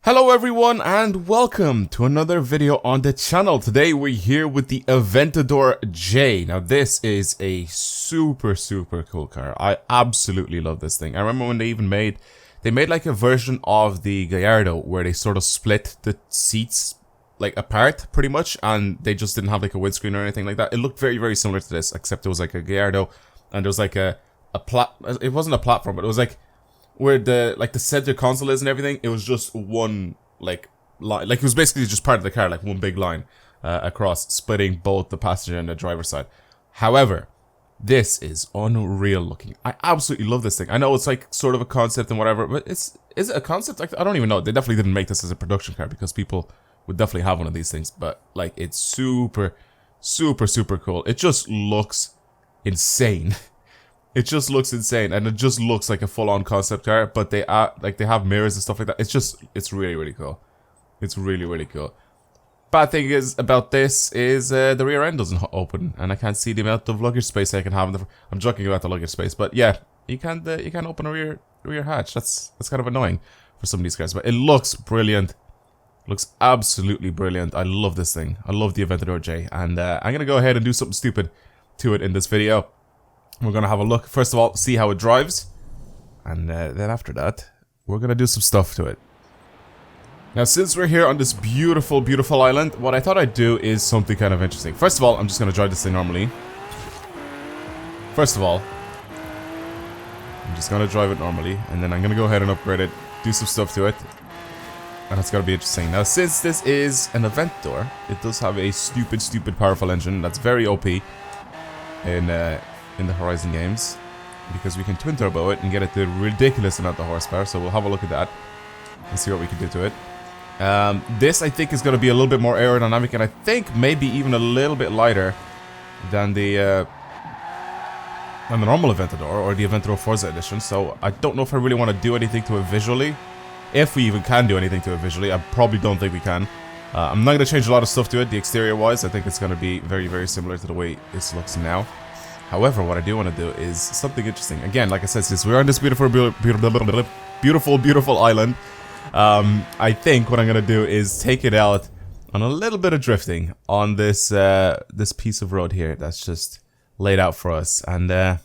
Hello everyone and welcome to another video on the channel. Today we're here with the AVENTADOR J. Now this is a super cool car. I absolutely love this thing. I remember when they made like a version of the Gallardo where they sort of split the seats like apart pretty much, and they just didn't have like a windscreen or anything like that. It looked very similar to this, except it was like a Gallardo and there was like it wasn't a platform, but it was like where the center console is and everything. It was just one like line, like it was basically just part of the car, like one big line across, splitting both the passenger and the driver's side. However, this is unreal looking. I absolutely love this thing. I know it's like sort of a concept and whatever, but is it a concept? I don't even know. They definitely didn't make this as a production car because people would definitely have one of these things. But like, it's super cool. It just looks insane. It just looks insane, and it just looks like a full-on concept car, but they have mirrors and stuff like that. It's really cool. It's really cool. Bad thing is about this is the rear end doesn't open, and I can't see the amount of luggage space I can have. I'm joking about the luggage space, but yeah, you can't open a rear hatch. That's kind of annoying for some of these cars, but it looks brilliant. Looks absolutely brilliant. I love this thing. I love the AVENTADOR J, and I'm gonna go ahead and do something stupid to it in this video. We're going to have a look, first of all, see how it drives, and then after that, we're going to do some stuff to it. Now, since we're here on this beautiful island, what I thought I'd do is something kind of interesting. First of all, I'm just going to drive this thing normally. First of all, I'm just going to drive it normally, and then I'm going to go ahead and upgrade it, do some stuff to it, and it's going to be interesting. Now, since this is an AVENTADOR, it does have a stupid powerful engine that's very OP in the Horizon games, because we can twin turbo it and get it to a ridiculous amount of horsepower. So we'll have a look at that and see what we can do to it. This I think is going to be a little bit more aerodynamic, and I think maybe even a little bit lighter than the normal AVENTADOR or the AVENTADOR Forza edition. So I don't know if I really want to do anything to it visually, if we even can do anything to it visually. I probably don't think we can. I'm not going to change a lot of stuff to it. The exterior wise, I think it's going to be very similar to the way this looks now. However, what I do want to do is something interesting. Again, like I said, since we're on this beautiful island, I think what I'm gonna do is take it out on a little bit of drifting on this this piece of road here that's just laid out for us, and I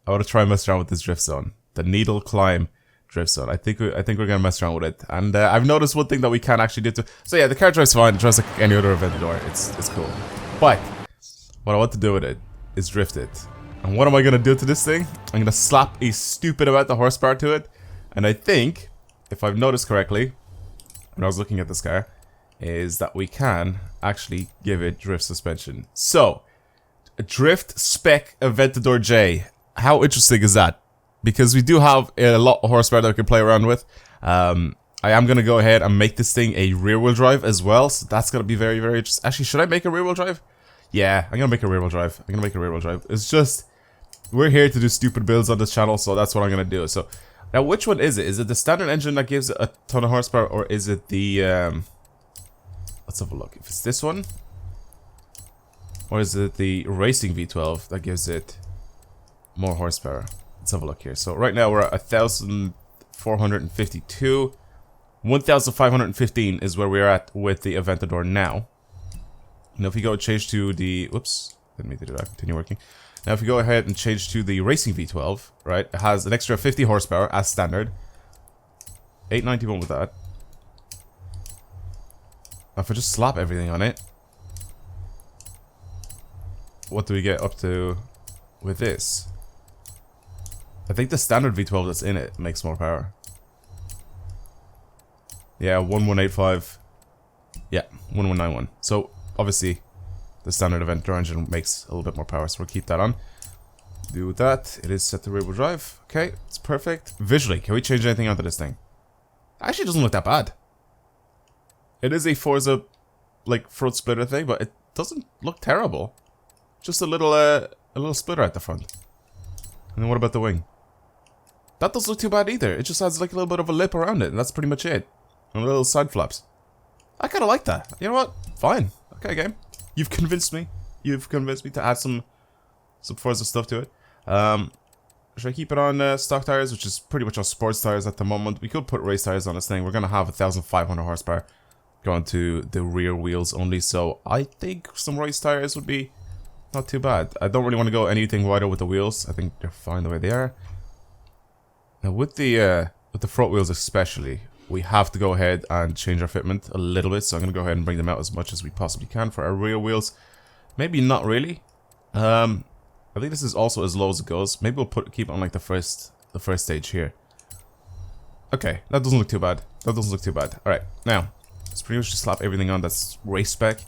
want to try and mess around with this drift zone, the Needle Climb drift zone. I think we're gonna mess around with it, and I've noticed one thing that we can actually do to. So yeah, the car drives fine. It drives like any other AVENTADOR. It's cool, but what I want to do with it is drift it. And what am I gonna do to this thing? I'm gonna slap a stupid amount of horsepower to it, and I think, if I've noticed correctly when I was looking at this car, is that we can actually give it drift suspension. So, a drift spec AVENTADOR J. How interesting is that? Because we do have a lot of horsepower that we can play around with. I am gonna go ahead and make this thing a rear wheel drive as well, so that's gonna be very interesting. Actually, should I make a rear wheel drive? Yeah, I'm gonna make a rear wheel drive. It's just, we're here to do stupid builds on this channel, so that's what I'm gonna do. So, now which one is it? Is it the standard engine that gives it a ton of horsepower, or is it the, let's have a look. If it's this one, or is it the racing V12 that gives it more horsepower? Let's have a look here. So right now we're at 1,452. 1,515 is where we're at with the AVENTADOR now. Now if you go change to the, whoops, didn't mean to do that, continue working. Now if you go ahead and change to the racing V12, right, it has an extra 50 horsepower as standard. 891 with that. Now if I just slap everything on it, what do we get up to with this? I think the standard V12 that's in it makes more power. Yeah, 1185. Yeah, 1191. So obviously, the standard AVENTADOR engine makes a little bit more power, so we'll keep that on. Do that. It is set to rear wheel drive. Okay, it's perfect. Visually, can we change anything onto this thing? Actually, it doesn't look that bad. It is a Forza, like, front splitter thing, but it doesn't look terrible. Just a little splitter at the front. And then what about the wing? That doesn't look too bad either. It just has like a little bit of a lip around it, and that's pretty much it. And little side flaps. I kind of like that. You know what? Fine. Okay, game. You've convinced me. You've convinced me to add some Forza stuff to it. Should I keep it on stock tires, which is pretty much on sports tires at the moment? We could put race tires on this thing. We're going to have 1,500 horsepower going to the rear wheels only, so I think some race tires would be not too bad. I don't really want to go anything wider with the wheels. I think they're fine the way they are. Now with the front wheels especially, we have to go ahead and change our fitment a little bit, so I'm going to go ahead and bring them out as much as we possibly can for our rear wheels. Maybe not really. I think this is also as low as it goes. Maybe we'll keep it on like the first stage here. Okay, that doesn't look too bad. That doesn't look too bad. Alright, now, let's pretty much just slap everything on that's race spec,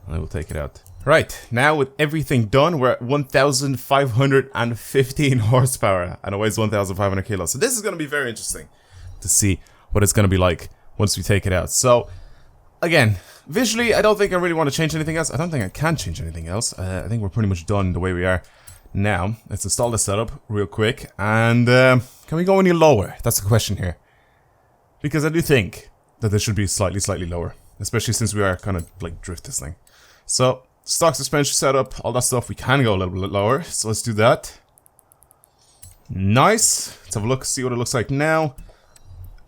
and then we'll take it out. Right, now with everything done, we're at 1,515 horsepower, and it weighs 1,500 kilos. So this is going to be very interesting to see what it's going to be like once we take it out. So, again, visually, I don't think I really want to change anything else. I don't think I can change anything else. I think we're pretty much done the way we are. Now, let's install the setup real quick. And can we go any lower? That's the question here. Because I do think that this should be slightly lower. Especially since we are kind of like drift this thing. So, stock suspension setup, all that stuff, we can go a little bit lower. So let's do that. Nice. Let's have a look, see what it looks like now.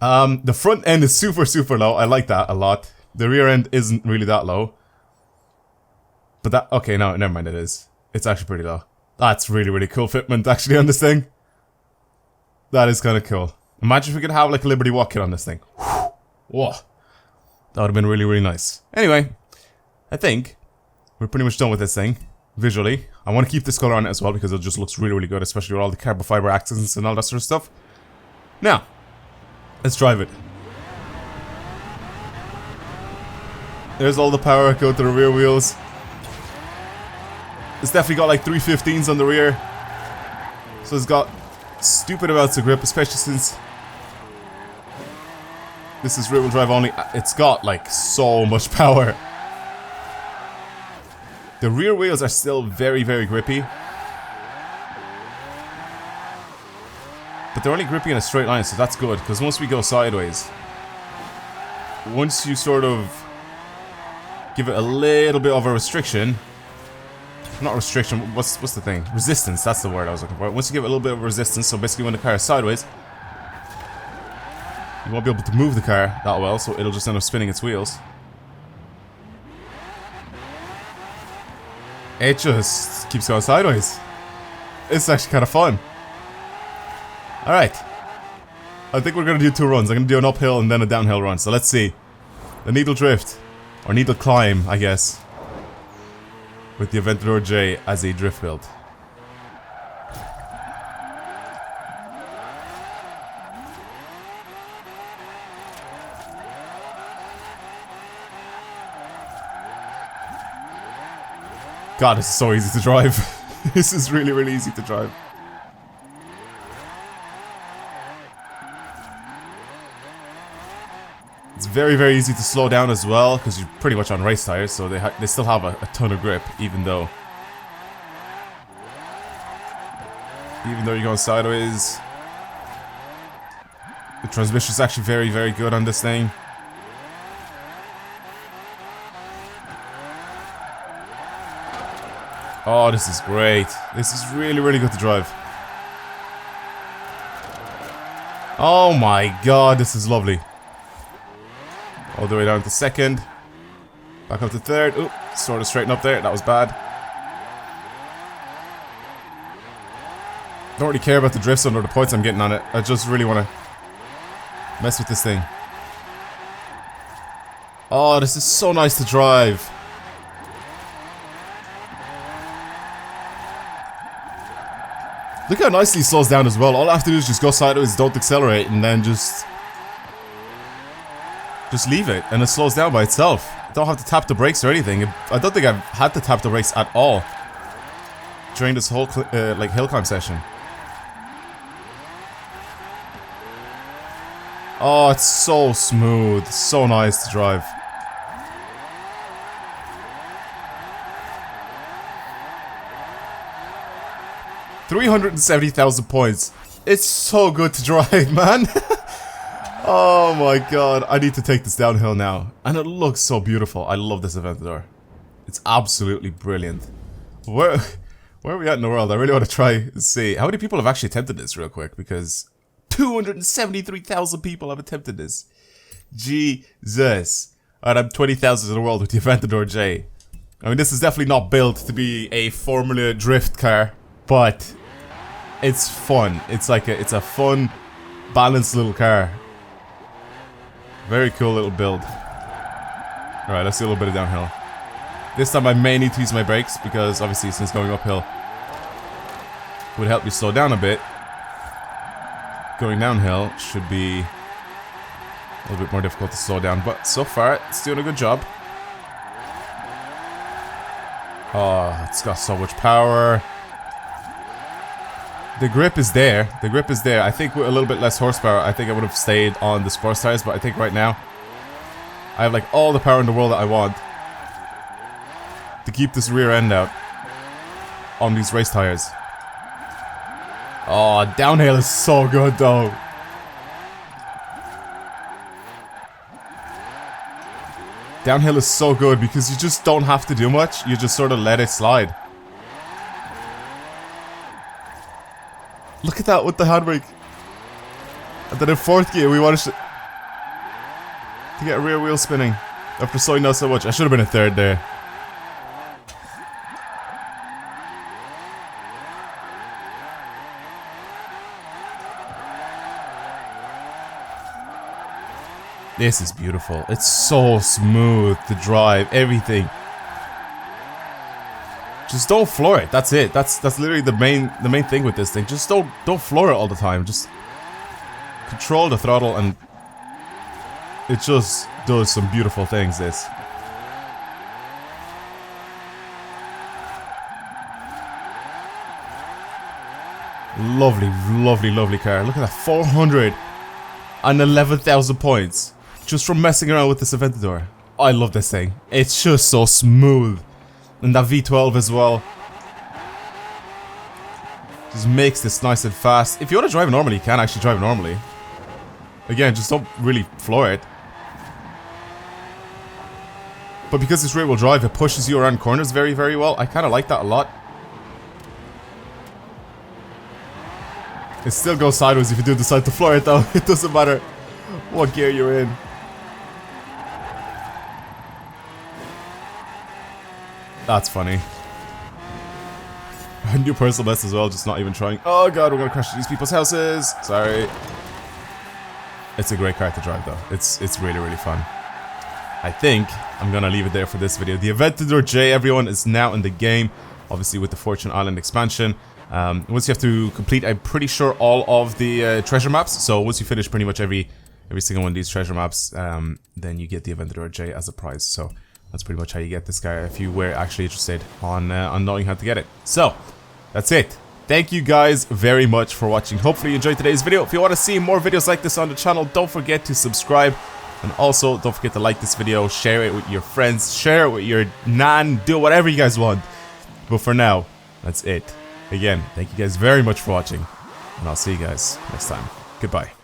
The front end is super low. I like that a lot. The rear end isn't really that low. But that... Okay, no, never mind, it is. It's actually pretty low. That's really cool fitment, actually, on this thing. That is kind of cool. Imagine if we could have, like, a Liberty Walk kit on this thing. Whoa. That would have been really nice. Anyway, I think we're pretty much done with this thing, visually. I want to keep this color on it as well, because it just looks really good, especially with all the carbon fiber accents and all that sort of stuff. Now, let's drive it. There's all the power go to the rear wheels. It's definitely got like 315s on the rear. So it's got stupid amounts of grip, especially since this is rear wheel drive only. It's got like so much power. The rear wheels are still very grippy. But they're only grippy in a straight line, so that's good. Because once we go sideways, once you sort of give it a little bit of a restriction. Not restriction, what's the thing? Resistance, that's the word I was looking for. Once you give it a little bit of resistance, so basically when the car is sideways, you won't be able to move the car that well, so it'll just end up spinning its wheels. It just keeps going sideways. It's actually kind of fun. Alright. I think we're going to do 2 runs. I'm going to do an uphill and then a downhill run, so let's see. The needle drift. Or needle climb, I guess. With the Aventador J as a drift build. God, this is so easy to drive. This is really easy to drive. It's very easy to slow down as well, because you're pretty much on race tires, so they still have a ton of grip, even though you're going sideways. The transmission is actually very good on this thing. Oh, this is great. This is really good to drive. Oh my god, this is lovely. All the way down to second. Back up to third. Oop, sort of straighten up there. That was bad. Don't really care about the drifts under the points I'm getting on it. I just really want to mess with this thing. Oh, this is so nice to drive. Look how nicely he slows down as well. All I have to do is just go sideways, don't accelerate, and then just leave it, and it slows down by itself. I don't have to tap the brakes or anything. I don't think I've had to tap the brakes at all during this whole like hill climb session. Oh, it's so smooth, so nice to drive. $370,000 points. It's so good to drive, man. Oh my god, I need to take this downhill now. And it looks so beautiful. I love this Aventador. It's absolutely brilliant. Where Where are we at in the world? I really want to try and see. How many people have actually attempted this real quick? Because 273,000 people have attempted this. Jesus. Alright, I'm 20,000 in the world with the Aventador J. I mean, this is definitely not built to be a Formula Drift car, but it's fun. It's like it's a fun, balanced little car. Very cool little build. Alright, let's do a little bit of downhill. This time I may need to use my brakes because obviously since going uphill would help me slow down a bit. Going downhill should be a little bit more difficult to slow down, but so far it's doing a good job. Oh, it's got so much power. The grip is there. The grip is there. I think with a little bit less horsepower, I think I would have stayed on the sports tires, but I think right now I have like all the power in the world that I want to keep this rear end out on these race tires. Oh, downhill is so good though. Downhill is so good because you just don't have to do much. You just sort of let it slide. Look at that with the handbrake. And then in fourth gear we managed to get a rear wheel spinning after slowing down so much. I should have been in third there. This is beautiful. It's so smooth to drive, everything. Just don't floor it. That's it. That's literally the main thing with this thing. Just don't floor it all the time. Just control the throttle and it just does some beautiful things, this. Lovely, lovely, lovely car. Look at that, 411,000 points. Just from messing around with this Aventador. I love this thing. It's just so smooth. And that V12 as well. Just makes this nice and fast. If you want to drive it normally, you can actually drive it normally. Again, just don't really floor it. But because it's rear wheel drive, it pushes you around corners very, very well. I kind of like that a lot. It still goes sideways if you do decide to floor it though. It doesn't matter what gear you're in. That's funny. A new personal best as well, just not even trying. Oh god, we're gonna crash these people's houses. Sorry. It's a great car to drive though. It's really, really fun. I think I'm gonna leave it there for this video. The Aventador J, everyone, is now in the game. Obviously with the Fortune Island expansion. Once you have to complete, I'm pretty sure, all of the treasure maps. So once you finish pretty much every single one of these treasure maps, then you get the Aventador J as a prize. So that's pretty much how you get this guy if you were actually interested on knowing how to get it. So that's it. Thank you guys very much for watching. Hopefully you enjoyed today's video. If you want to see more videos like this on the channel, don't forget to subscribe. And also, don't forget to like this video, share it with your friends, share it with your nan, do whatever you guys want. But for now, that's it. Again, thank you guys very much for watching, and I'll see you guys next time. Goodbye.